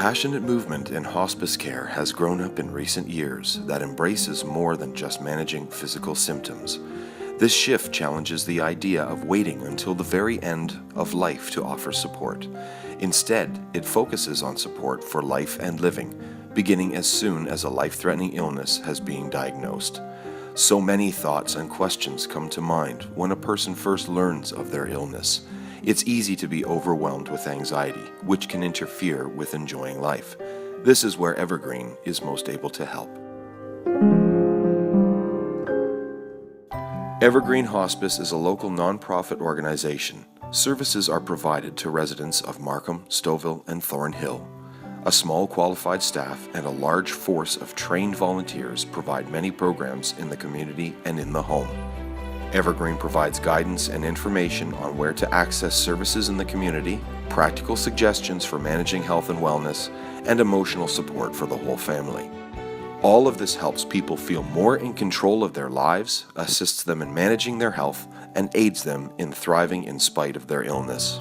passionate movement in hospice care has grown up in recent years that embraces more than just managing physical symptoms. This shift challenges the idea of waiting until the very end of life to offer support. Instead, it focuses on support for life and living, beginning as soon as a life-threatening illness has been diagnosed. So many thoughts and questions come to mind when a person first learns of their illness. It's easy to be overwhelmed with anxiety, which can interfere with enjoying life. This is where Evergreen is most able to help. Evergreen Hospice is a local nonprofit organization. Services are provided to residents of Markham, Stouffville, and Thornhill. A small qualified staff and a large force of trained volunteers provide many programs in the community and in the home. Evergreen provides guidance and information on where to access services in the community, practical suggestions for managing health and wellness, and emotional support for the whole family. All of this helps people feel more in control of their lives, assists them in managing their health, and aids them in thriving in spite of their illness.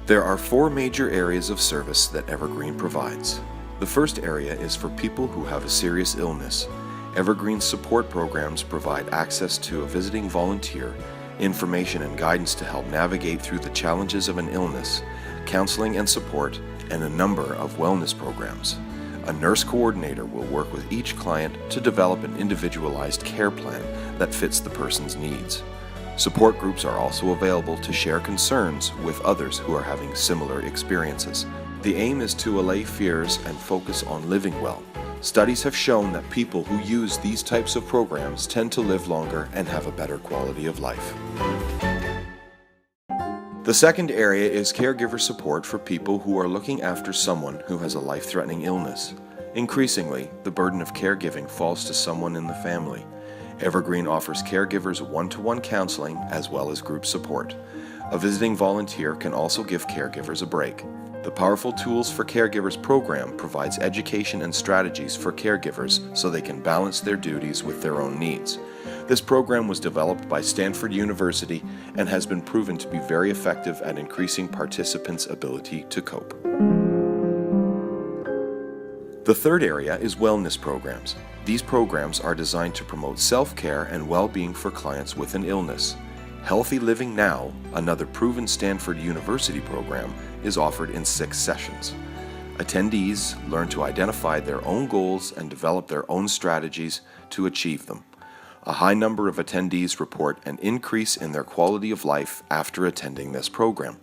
There are 4 major areas of service that Evergreen provides. The first area is for people who have a serious illness. Evergreen support programs provide access to a visiting volunteer, information and guidance to help navigate through the challenges of an illness, counseling and support, and a number of wellness programs. A nurse coordinator will work with each client to develop an individualized care plan that fits the person's needs. Support groups are also available to share concerns with others who are having similar experiences. The aim is to allay fears and focus on living well. Studies have shown that people who use these types of programs tend to live longer and have a better quality of life. The second area is caregiver support for people who are looking after someone who has a life-threatening illness. Increasingly, the burden of caregiving falls to someone in the family. Evergreen offers caregivers one-to-one counseling as well as group support. A visiting volunteer can also give caregivers a break. The Powerful Tools for Caregivers program provides education and strategies for caregivers so they can balance their duties with their own needs. This program was developed by Stanford University and has been proven to be very effective at increasing participants' ability to cope. The third area is wellness programs. These programs are designed to promote self-care and well-being for clients with an illness. Healthy Living Now, another proven Stanford University program, is offered in 6 sessions. Attendees learn to identify their own goals and develop their own strategies to achieve them. A high number of attendees report an increase in their quality of life after attending this program.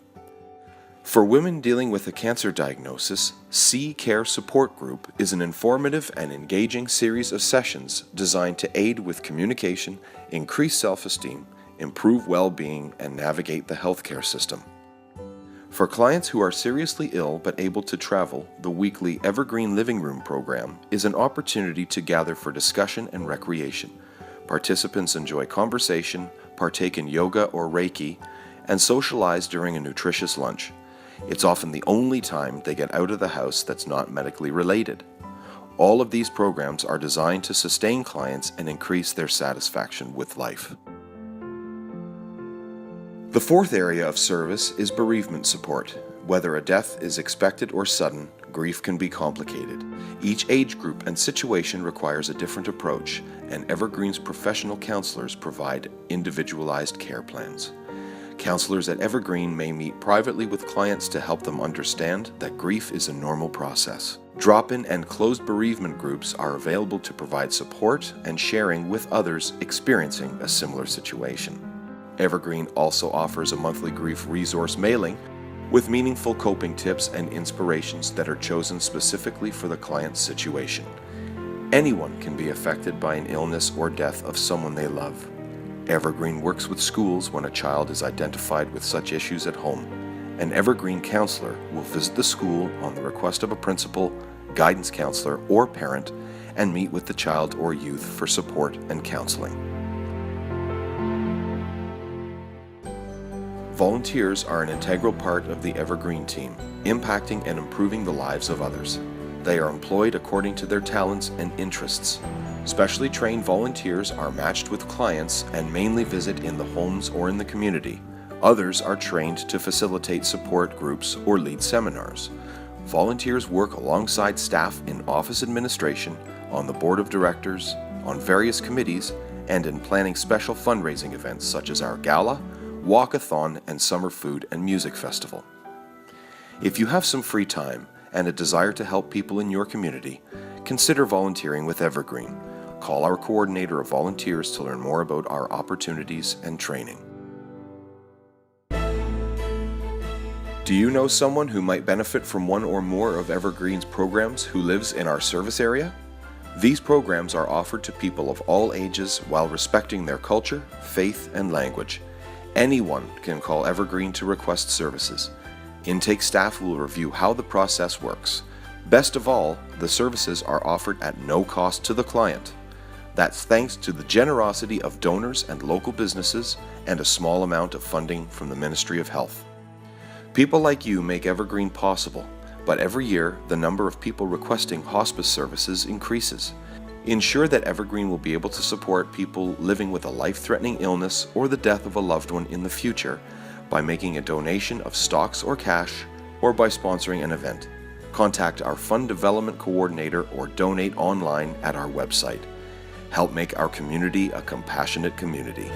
For women dealing with a cancer diagnosis, C-Care Support Group is an informative and engaging series of sessions designed to aid with communication, increase self-esteem, improve well-being, and navigate the healthcare system. For clients who are seriously ill but able to travel, the weekly Evergreen Living Room program is an opportunity to gather for discussion and recreation. Participants enjoy conversation, partake in yoga or Reiki, and socialize during a nutritious lunch. It's often the only time they get out of the house that's not medically related. All of these programs are designed to sustain clients and increase their satisfaction with life. The fourth area of service is bereavement support. Whether a death is expected or sudden, grief can be complicated. Each age group and situation requires a different approach, and Evergreen's professional counselors provide individualized care plans. Counselors at Evergreen may meet privately with clients to help them understand that grief is a normal process. Drop-in and closed bereavement groups are available to provide support and sharing with others experiencing a similar situation. Evergreen also offers a monthly grief resource mailing with meaningful coping tips and inspirations that are chosen specifically for the client's situation. Anyone can be affected by an illness or death of someone they love. Evergreen works with schools when a child is identified with such issues at home. An Evergreen counselor will visit the school on the request of a principal, guidance counselor, or parent and meet with the child or youth for support and counseling. Volunteers are an integral part of the Evergreen team, impacting and improving the lives of others. They are employed according to their talents and interests. Specially trained volunteers are matched with clients and mainly visit in the homes or in the community, Others are trained to facilitate support groups or lead seminars. Volunteers work alongside staff in office administration, on the board of directors, on various committees, and in planning special fundraising events such as our gala, walkathon, and summer food and music festival. If you have some free time and a desire to help people in your community, consider volunteering with Evergreen. Call our coordinator of volunteers to learn more about our opportunities and training. Do you know someone who might benefit from one or more of Evergreen's programs who lives in our service area? These programs are offered to people of all ages while respecting their culture, faith, and language. Anyone can call Evergreen to request services. Intake staff will review how the process works. Best of all, the services are offered at no cost to the client. That's thanks to the generosity of donors and local businesses and a small amount of funding from the Ministry of Health. People like you make Evergreen possible, but every year the number of people requesting hospice services increases. Ensure that Evergreen will be able to support people living with a life-threatening illness or the death of a loved one in the future by making a donation of stocks or cash, or by sponsoring an event. Contact our Fund Development Coordinator or donate online at our website. Help make our community a compassionate community.